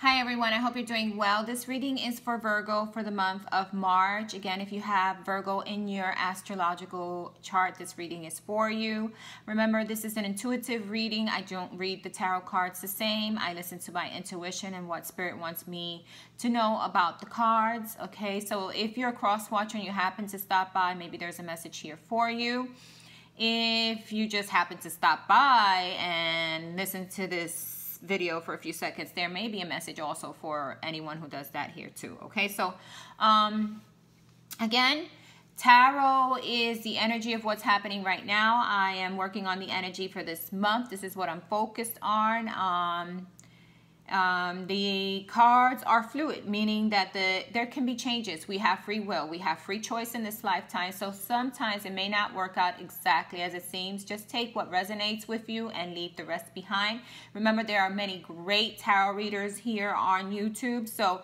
Hi everyone, I hope you're doing well. This reading is for Virgo for the month of March. Again, if you have Virgo in your astrological chart, this reading is for you. Remember, this is an intuitive reading. I don't read the tarot cards the same. I listen to my intuition and what Spirit wants me to know about the cards. Okay, so if you're a cross watcher and you happen to stop by, maybe there's a message here for you. If you just happen to stop by and listen to this video for a few seconds, there may be a message also for anyone who does that here too. Okay, so again, tarot is the energy of what's happening right now. I am working on the energy for this month. This is what I'm focused on. The cards are fluid, meaning that there can be changes. We have free will. We have free choice in this lifetime. So sometimes it may not work out exactly as it seems. Just take what resonates with you and leave the rest behind. Remember, there are many great tarot readers here on YouTube. So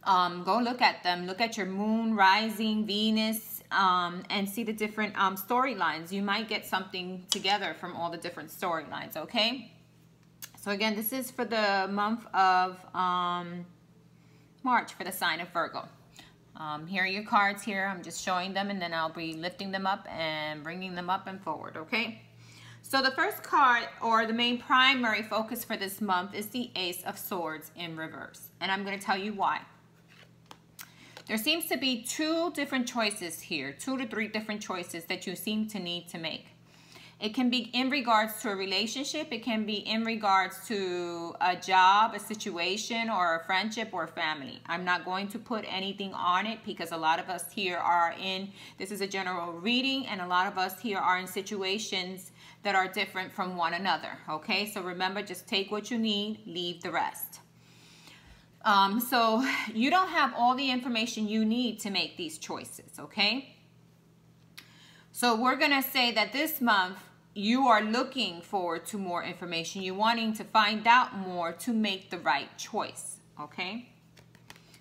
go look at them. Look at your moon, rising, Venus, and see the different storylines. You might get something together from all the different storylines, okay? So again, this is for the month of March for the sign of Virgo. Here are your cards here. I'm just showing them and then I'll be lifting them up and bringing them up and forward, okay? So the first card, or the main primary focus for this month, is the Ace of Swords in reverse. And I'm going to tell you why. There seems to be two different choices here, 2 to 3 different choices that you seem to need to make. It can be in regards to a relationship. It can be in regards to a job, a situation, or a friendship or a family. I'm not going to put anything on it because a lot of us here are in, this is a general reading, and a lot of us here are in situations that are different from one another. Okay, so remember, just take what you need, leave the rest. So you don't have all the information you need to make these choices, okay? So we're going to say that this month, you are looking forward to more information. You're wanting to find out more to make the right choice, okay?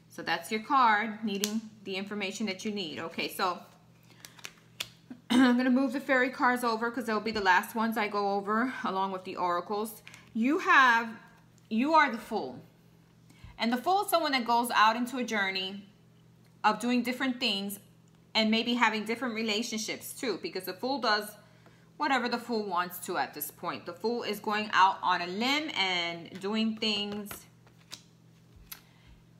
So that's your card, needing the information that you need. Okay, so I'm going to move the fairy cards over because they'll be the last ones I go over along with the oracles. You are the Fool. And the Fool is someone that goes out into a journey of doing different things and maybe having different relationships too, because the Fool does whatever the Fool wants to at this point. The Fool is going out on a limb and doing things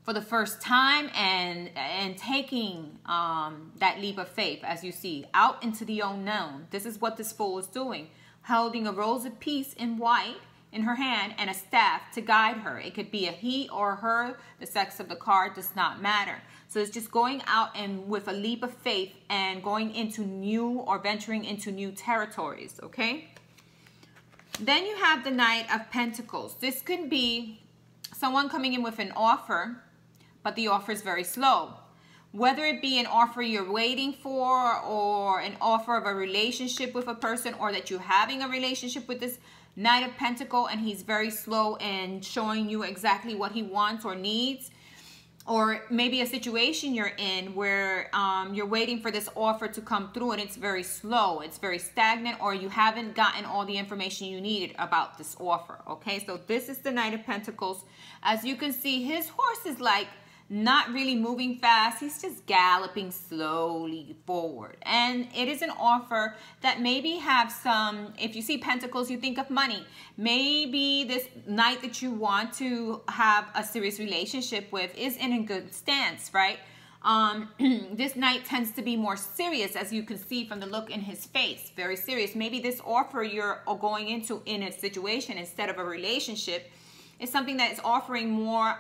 for the first time and taking that leap of faith, as you see, out into the unknown. This is what this Fool is doing, holding a rose of peace in white in her hand and a staff to guide her. It could be a he or her. The sex of the card does not matter. So it's just going out and with a leap of faith and going into new or venturing into new territories, okay? Then you have the Knight of Pentacles. This could be someone coming in with an offer, but the offer is very slow. Whether it be an offer you're waiting for or an offer of a relationship with a person, or that you're having a relationship with this Knight of Pentacles and he's very slow in showing you exactly what he wants or needs. Or maybe a situation you're in where you're waiting for this offer to come through and it's very slow, it's very stagnant, or you haven't gotten all the information you needed about this offer. Okay, so this is the Knight of Pentacles. As you can see, his horse is like not really moving fast. He's just galloping slowly forward. And it is an offer that maybe have some, if you see pentacles, you think of money. Maybe this knight that you want to have a serious relationship with is in a good stance, right? This knight tends to be more serious, as you can see from the look in his face. Very serious. Maybe this offer you're going into in a situation instead of a relationship is something that is offering more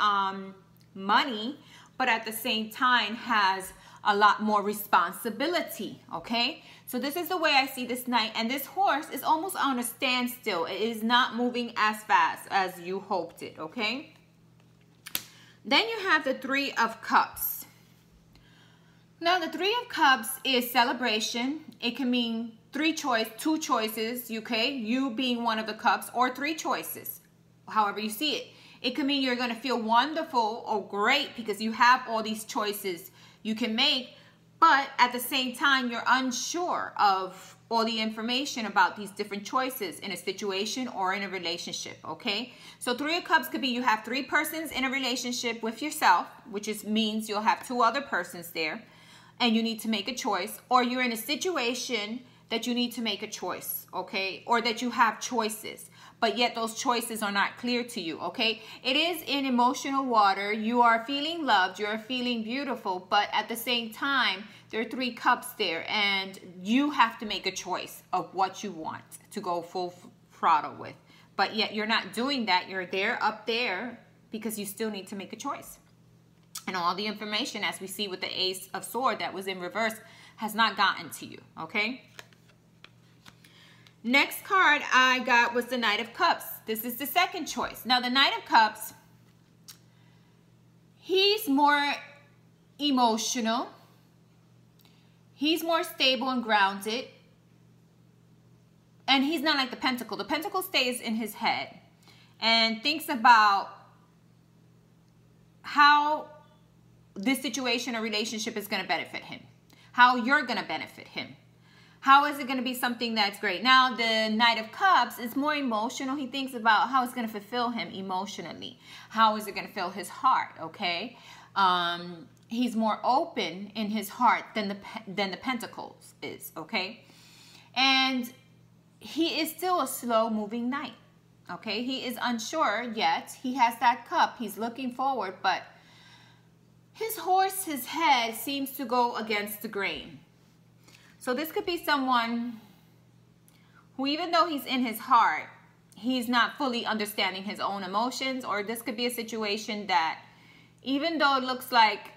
money, but at the same time has a lot more responsibility, okay? So this is the way I see this knight, and this horse is almost on a standstill. It is not moving as fast as you hoped it, okay? Then you have the Three of Cups. Now the Three of Cups is celebration. It can mean two choices, okay? You being one of the cups, or 3 choices, however you see it. It could mean you're going to feel wonderful or great because you have all these choices you can make, but at the same time, you're unsure of all the information about these different choices in a situation or in a relationship, okay? So 3 of Cups could be you have 3 persons in a relationship with yourself, which means you'll have 2 other persons there, and you need to make a choice, or you're in a situation that you need to make a choice, okay? Or that you have choices, but yet those choices are not clear to you, okay? It is in emotional water. You are feeling loved, you're feeling beautiful, but at the same time, there are 3 cups there, and you have to make a choice of what you want to go full throttle with. But yet you're not doing that. You're there up there because you still need to make a choice. And all the information, as we see with the Ace of Swords that was in reverse, has not gotten to you, okay? Next card I got was the Knight of Cups. This is the second choice. Now, the Knight of Cups, he's more emotional. He's more stable and grounded. And he's not like the Pentacle. The Pentacle stays in his head and thinks about how this situation or relationship is going to benefit him. How you're going to benefit him. How is it going to be something that's great? Now, the Knight of Cups is more emotional. He thinks about how it's going to fulfill him emotionally. How is it going to fill his heart, okay? He's more open in his heart than the Pentacles is, okay? And he is still a slow-moving knight, okay? He is unsure yet. He has that cup. He's looking forward, but his horse, his head, seems to go against the grain. So this could be someone who, even though he's in his heart, he's not fully understanding his own emotions. Or this could be a situation that, even though it looks like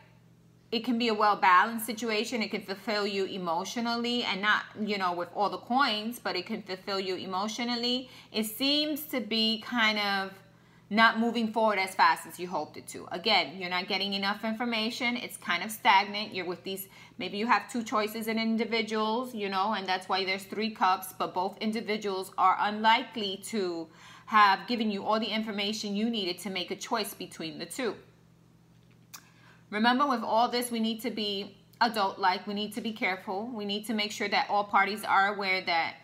it can be a well-balanced situation, it can fulfill you emotionally, and not, you know, with all the coins, but it can fulfill you emotionally. It seems to be kind of not moving forward as fast as you hoped it to. Again, you're not getting enough information. It's kind of stagnant. You're with these, maybe you have 2 choices in individuals, you know, and that's why there's 3 cups, but both individuals are unlikely to have given you all the information you needed to make a choice between the 2. Remember, with all this, we need to be adult-like. We need to be careful. We need to make sure that all parties are aware that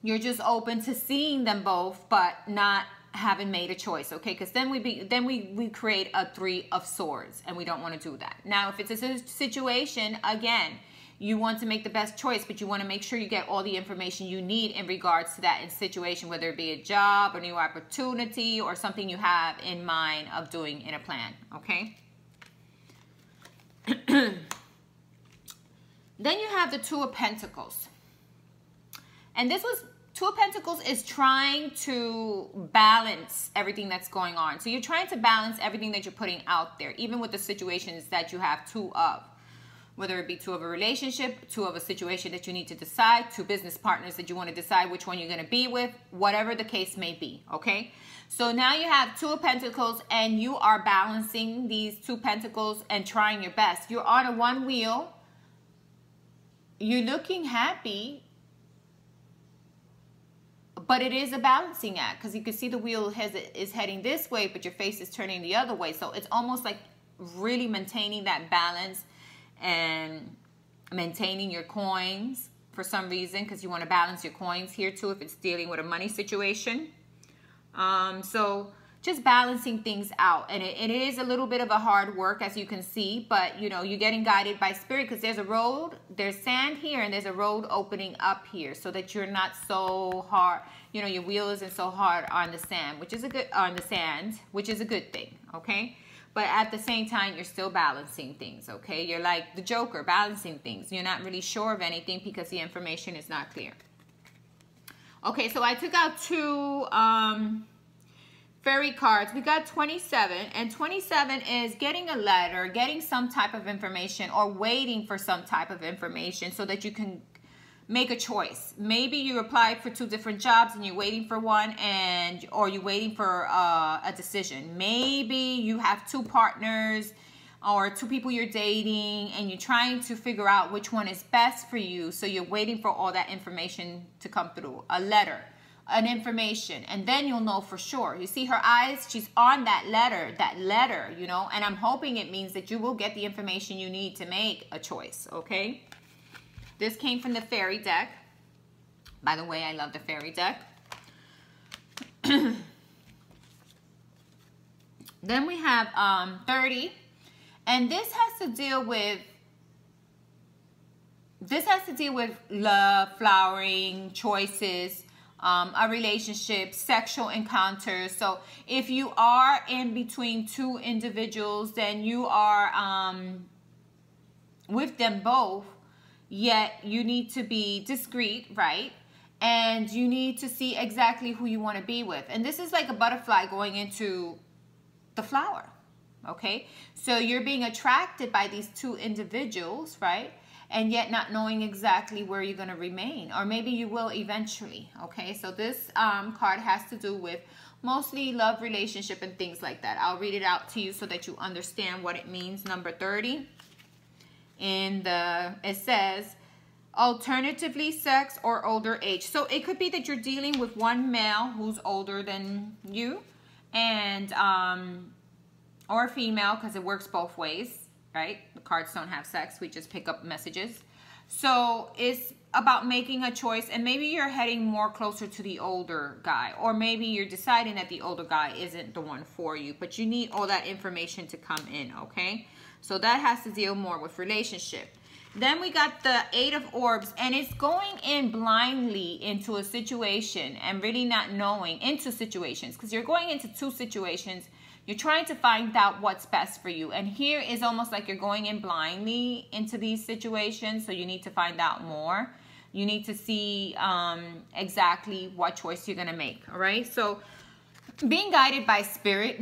you're just open to seeing them both, but not having made a choice, okay? Because then we create a 3 of Swords, and we don't want to do that. Now, if it's a situation, again, you want to make the best choice, but you want to make sure you get all the information you need in regards to that situation, whether it be a job, a new opportunity, or something you have in mind of doing in a plan, okay? Then you have the 2 of Pentacles. And this was, 2 of Pentacles is trying to balance everything that's going on. So you're trying to balance everything that you're putting out there, even with the situations that you have 2 of. Whether it be 2 of a relationship, 2 of a situation that you need to decide, 2 business partners that you want to decide which one you're going to be with, whatever the case may be, okay? So now you have 2 of Pentacles, and you are balancing these 2 Pentacles and trying your best. You're on a 1 wheel. You're looking happy, but it is a balancing act, because you can see the wheel is heading this way, but your face is turning the other way. So it's almost like really maintaining that balance and maintaining your coins for some reason, because you want to balance your coins here too if it's dealing with a money situation. So just balancing things out, and it is a little bit of a hard work, as you can see, but you know, you're getting guided by spirit, because there's a road, there's sand here, and there's a road opening up here, so that you're not so hard, you know, your wheel isn't so hard on the sand, which is a good thing, okay? But at the same time, you're still balancing things, okay? You're like the Joker, balancing things. You're not really sure of anything because the information is not clear. Okay, so I took out 2 fairy cards. We got 27, and 27 is getting a letter, getting some type of information, or waiting for some type of information so that you can make a choice. Maybe you applied for 2 different jobs and you're waiting for one, or you're waiting for a decision. Maybe you have 2 partners or 2 people you're dating, and you're trying to figure out which one is best for you. So you're waiting for all that information to come through. A letter, an information, and then you'll know for sure. You see her eyes? She's on that letter, you know, and I'm hoping it means that you will get the information you need to make a choice, okay? This came from the fairy deck. By the way, I love the fairy deck. Then we have 30. And this has to deal with love, flowering, choices, a relationship, sexual encounters. So if you are in between two individuals, then you are with them both, yet you need to be discreet, right? And you need to see exactly who you want to be with. And this is like a butterfly going into the flower, okay? So you're being attracted by these two individuals, right? And yet not knowing exactly where you're going to remain, or maybe you will eventually, okay? So this card has to do with mostly love, relationship, and things like that. I'll read it out to you so that you understand what it means. Number 30, it says, alternatively, sex or older age. So it could be that you're dealing with one male who's older than you, and or female, because it works both ways, right? The cards don't have sex, we just pick up messages. So it's about making a choice, and maybe you're heading more closer to the older guy, or maybe you're deciding that the older guy isn't the one for you, but you need all that information to come in, okay? So that has to deal more with relationship. Then we got the 8 of Orbs, and it's going in blindly into a situation and really not knowing into situations, because you're going into two situations. You're trying to find out what's best for you. And here is almost like you're going in blindly into these situations, so you need to find out more. You need to see exactly what choice you're going to make, all right? So being guided by spirit.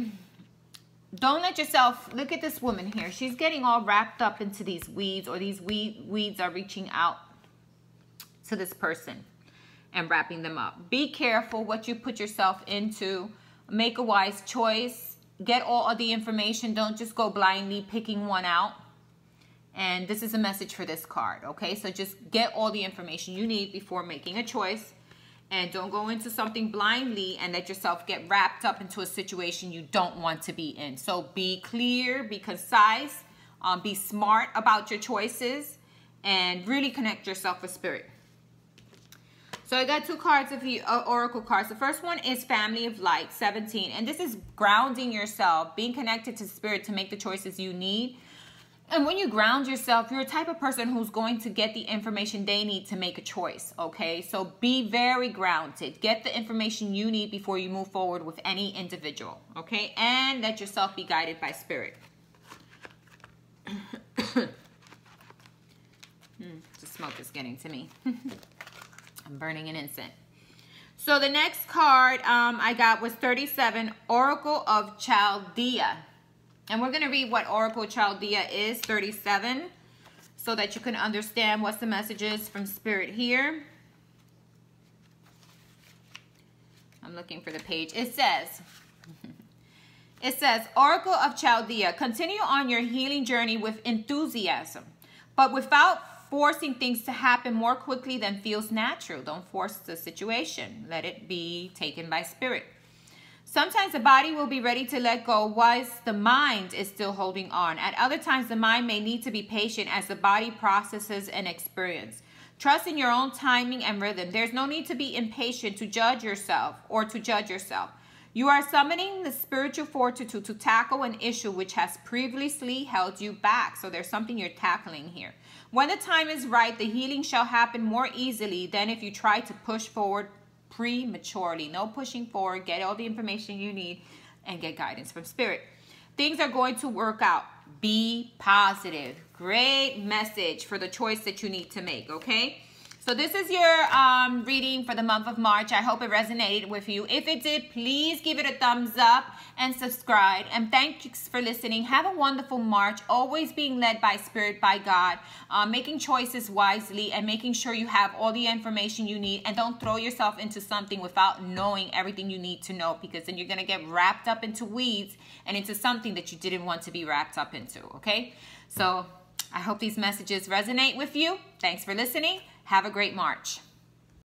Don't let yourself, look at this woman here. She's getting all wrapped up into these weeds, or these weeds are reaching out to this person and wrapping them up. Be careful what you put yourself into. Make a wise choice. Get all of the information. Don't just go blindly picking one out. And this is a message for this card, okay? So just get all the information you need before making a choice. And don't go into something blindly and let yourself get wrapped up into a situation you don't want to be in. So be clear, be concise, be smart about your choices, and really connect yourself with spirit. So I got two cards of the oracle cards. The first one is Family of Light, 17. And this is grounding yourself, being connected to spirit to make the choices you need. And when you ground yourself, you're a type of person who's going to get the information they need to make a choice, okay? So be very grounded. Get the information you need before you move forward with any individual, okay? And let yourself be guided by spirit. The smoke is getting to me. I'm burning an incense. So the next card I got was 37, Oracle of Chaldea. And we're going to read what Oracle Chaldea is, 37, so that you can understand what's the messages from Spirit here. I'm looking for the page. It says, Oracle of Chaldea, continue on your healing journey with enthusiasm, but without forcing things to happen more quickly than feels natural. Don't force the situation. Let it be taken by Spirit. Sometimes the body will be ready to let go whilst the mind is still holding on. At other times, the mind may need to be patient as the body processes an experience. Trust in your own timing and rhythm. There's no need to be impatient to judge yourself or to judge yourself. You are summoning the spiritual fortitude to tackle an issue which has previously held you back. So there's something you're tackling here. When the time is right, the healing shall happen more easily than if you try to push forward prematurely. No pushing forward. Get all the information you need and get guidance from spirit. Things are going to work out. Be positive. Great message for the choice that you need to make, okay? So this is your reading for the month of March. I hope it resonated with you. If it did, please give it a thumbs up and subscribe. And thanks for listening. Have a wonderful March. Always being led by Spirit, by God. Making choices wisely and making sure you have all the information you need. And don't throw yourself into something without knowing everything you need to know, because then you're going to get wrapped up into weeds and into something that you didn't want to be wrapped up into, okay? So I hope these messages resonate with you. Thanks for listening. Have a great March.